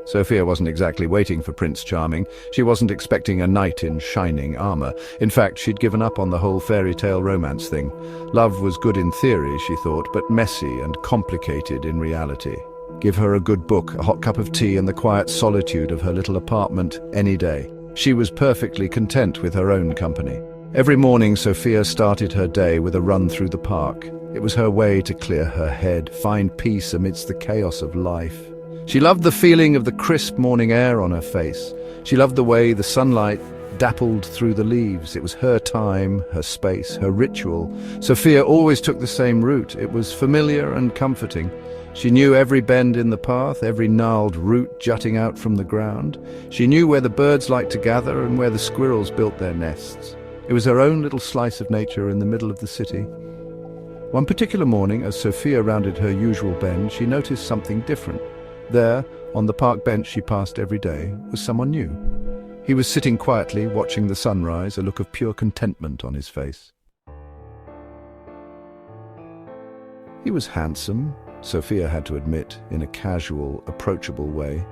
Sophia wasn't exactly waiting for Prince Charming. She wasn't expecting a knight in shining armor. In fact, she'd given up on the whole fairy tale romance thing. Love was good in theory, she thought, but messy and complicated in reality. Give her a good book, a hot cup of tea, and the quiet solitude of her little apartment any day. She was perfectly content with her own company. Every morning, Sophia started her day with a run through the park. It was her way to clear her head, find peace amidst the chaos of life. She loved the feeling of the crisp morning air on her face. She loved the way the sunlight dappled through the leaves. It was her time, her space, her ritual. Sophia always took the same route. It was familiar and comforting. She knew every bend in the path, every gnarled root jutting out from the ground. She knew where the birds liked to gather and where the squirrels built their nests. It was her own little slice of nature in the middle of the city. One particular morning, as Sophia rounded her usual bend, she noticed something different. There, on the park bench she passed every day, was someone new. He was sitting quietly, watching the sunrise, a look of pure contentment on his face. He was handsome, Sophia had to admit, in a casual, approachable way.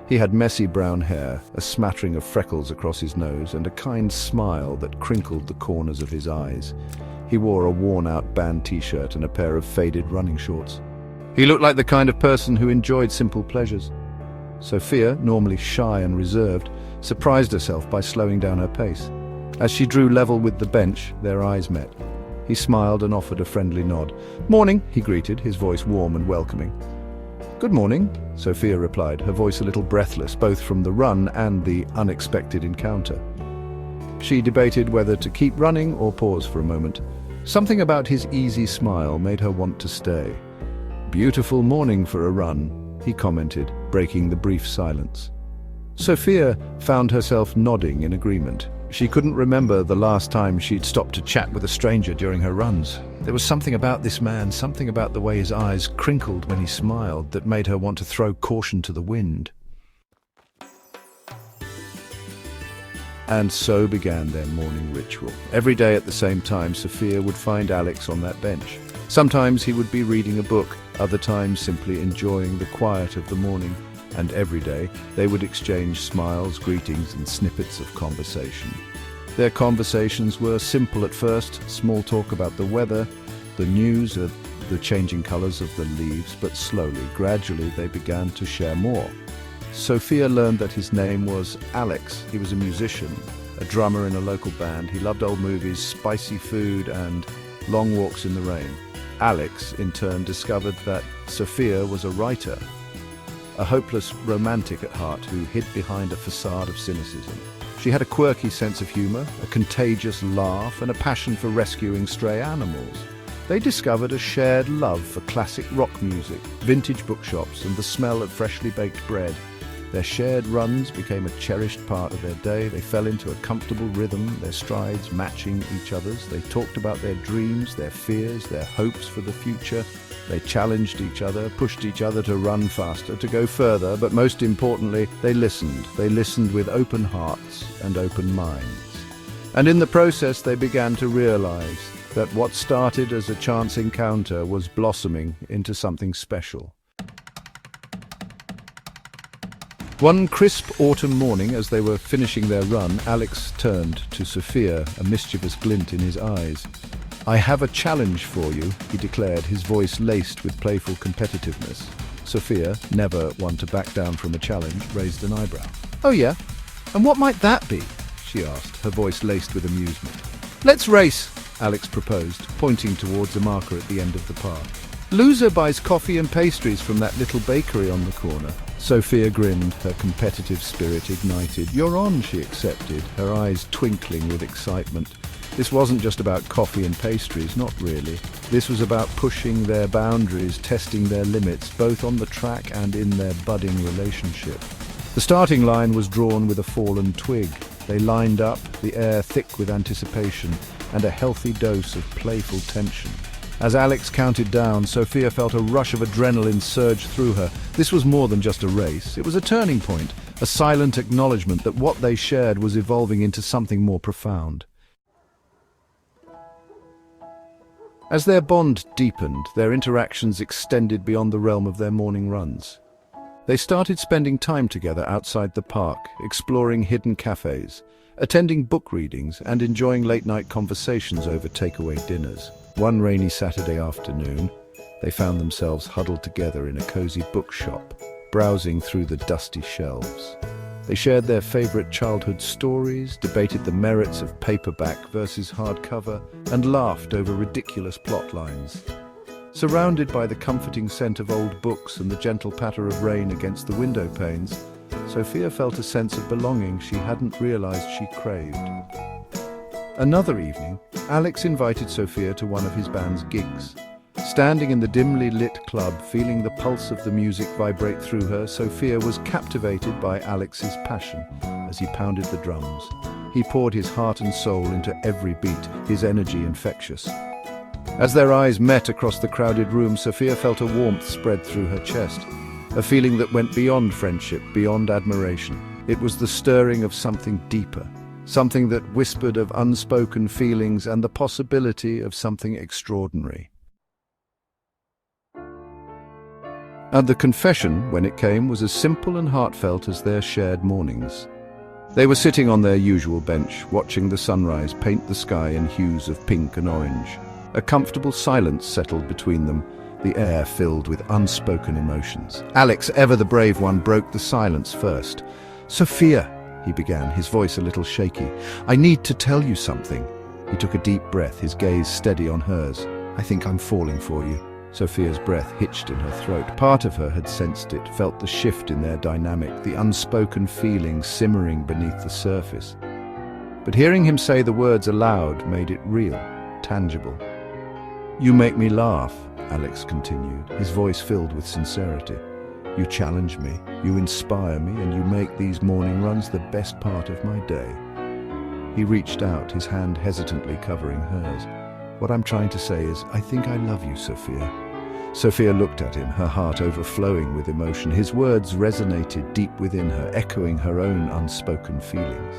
He had messy brown hair, a smattering of freckles across his nose, and a kind smile that crinkled the corners of his eyes. He wore a worn-out band t-shirt and a pair of faded running shorts. He looked like the kind of person who enjoyed simple pleasures. Sophia, normally shy and reserved, surprised herself by slowing down her pace. As she drew level with the bench, their eyes met. He smiled and offered a friendly nod. "Morning," he greeted, his voice warm and welcoming. "Good morning," Sophia replied, her voice a little breathless, both from the run and the unexpected encounter. She debated whether to keep running or pause for a moment. Something about his easy smile made her want to stay. "Beautiful morning for a run," he commented, breaking the brief silence. Sophia found herself nodding in agreement. She couldn't remember the last time she'd stopped to chat with a stranger during her runs. There was something about this man, something about the way his eyes crinkled when he smiled, that made her want to throw caution to the wind. And so began their morning ritual. Every day at the same time, Sophia would find Alex on that bench. Sometimes he would be reading a book, other times simply enjoying the quiet of the morning. And every day they would exchange smiles, greetings, and snippets of conversation. Their conversations were simple at first, small talk about the weather, the news of the changing colors of the leaves, but slowly, gradually, they began to share more. Sophia learned that his name was Alex. He was a musician, a drummer in a local band. He loved old movies, spicy food, and long walks in the rain. Alex, in turn, discovered that Sophia was a writer, a hopeless romantic at heart who hid behind a facade of cynicism. She had a quirky sense of humor, a contagious laugh, and a passion for rescuing stray animals. They discovered a shared love for classic rock music, vintage bookshops, and the smell of freshly baked bread. Their shared runs became a cherished part of their day. They fell into a comfortable rhythm, their strides matching each other's. They talked about their dreams, their fears, their hopes for the future. They challenged each other, pushed each other to run faster, to go further, but most importantly, they listened. They listened with open hearts and open minds. And in the process, they began to realize that what started as a chance encounter was blossoming into something special. One crisp autumn morning, as they were finishing their run, Alex turned to Sophia, a mischievous glint in his eyes. "I have a challenge for you," he declared, his voice laced with playful competitiveness. Sophia, never one to back down from a challenge, raised an eyebrow. "Oh yeah? And what might that be?" she asked, her voice laced with amusement. "Let's race," Alex proposed, pointing towards a marker at the end of the path. "Loser buys coffee and pastries from that little bakery on the corner." Sophia grinned, her competitive spirit ignited. "You're on," she accepted, her eyes twinkling with excitement. This wasn't just about coffee and pastries, not really. This was about pushing their boundaries, testing their limits, both on the track and in their budding relationship. The starting line was drawn with a fallen twig. They lined up, the air thick with anticipation, and a healthy dose of playful tension. As Alex counted down, Sophia felt a rush of adrenaline surge through her. This was more than just a race. It was a turning point, a silent acknowledgement that what they shared was evolving into something more profound. As their bond deepened, their interactions extended beyond the realm of their morning runs. They started spending time together outside the park, exploring hidden cafes, attending book readings, and enjoying late-night conversations over takeaway dinners. One rainy Saturday afternoon, they found themselves huddled together in a cozy bookshop, browsing through the dusty shelves. They shared their favorite childhood stories, debated the merits of paperback versus hardcover, and laughed over ridiculous plot lines. Surrounded by the comforting scent of old books and the gentle patter of rain against the window panes, Sophia felt a sense of belonging she hadn't realized she craved. Another evening, Alex invited Sophia to one of his band's gigs. Standing in the dimly lit club, feeling the pulse of the music vibrate through her, Sophia was captivated by Alex's passion as he pounded the drums. He poured his heart and soul into every beat, his energy infectious. As their eyes met across the crowded room, Sophia felt a warmth spread through her chest, a feeling that went beyond friendship, beyond admiration. It was the stirring of something deeper, something that whispered of unspoken feelings and the possibility of something extraordinary. And the confession, when it came, was as simple and heartfelt as their shared mornings. They were sitting on their usual bench, watching the sunrise paint the sky in hues of pink and orange. A comfortable silence settled between them, the air filled with unspoken emotions. Alex, ever the brave one, broke the silence first. "Sophia," he began, his voice a little shaky, "I need to tell you something." He took a deep breath, his gaze steady on hers. "I think I'm falling for you." Sophia's breath hitched in her throat. Part of her had sensed it, felt the shift in their dynamic, the unspoken feeling simmering beneath the surface. But hearing him say the words aloud made it real, tangible. "You make me laugh," Alex continued, his voice filled with sincerity. "You challenge me, you inspire me, and you make these morning runs the best part of my day." He reached out, his hand hesitantly covering hers. "What I'm trying to say is, I think I love you, Sophia." Sophia looked at him, her heart overflowing with emotion. His words resonated deep within her, echoing her own unspoken feelings.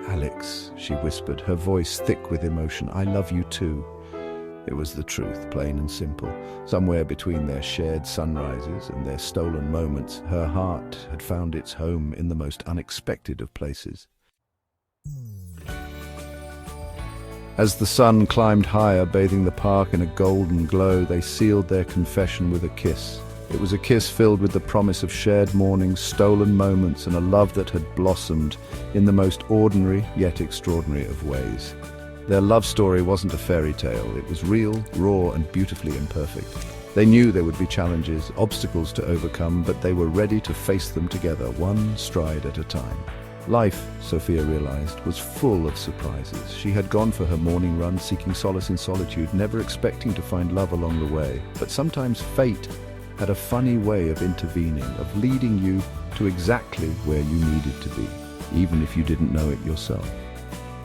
"Alex," she whispered, her voice thick with emotion, "I love you too." It was the truth, plain and simple. Somewhere between their shared sunrises and their stolen moments, her heart had found its home in the most unexpected of places. As the sun climbed higher, bathing the park in a golden glow, they sealed their confession with a kiss. It was a kiss filled with the promise of shared mornings, stolen moments, and a love that had blossomed in the most ordinary yet extraordinary of ways. Their love story wasn't a fairy tale. It was real, raw, and beautifully imperfect. They knew there would be challenges, obstacles to overcome, but they were ready to face them together, one stride at a time. Life, Sophia realized, was full of surprises. She had gone for her morning run, seeking solace in solitude, never expecting to find love along the way. But sometimes fate had a funny way of intervening, of leading you to exactly where you needed to be, even if you didn't know it yourself.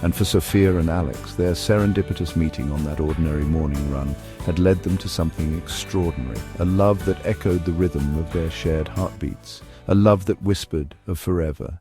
And for Sophia and Alex, their serendipitous meeting on that ordinary morning run had led them to something extraordinary, a love that echoed the rhythm of their shared heartbeats, a love that whispered of forever.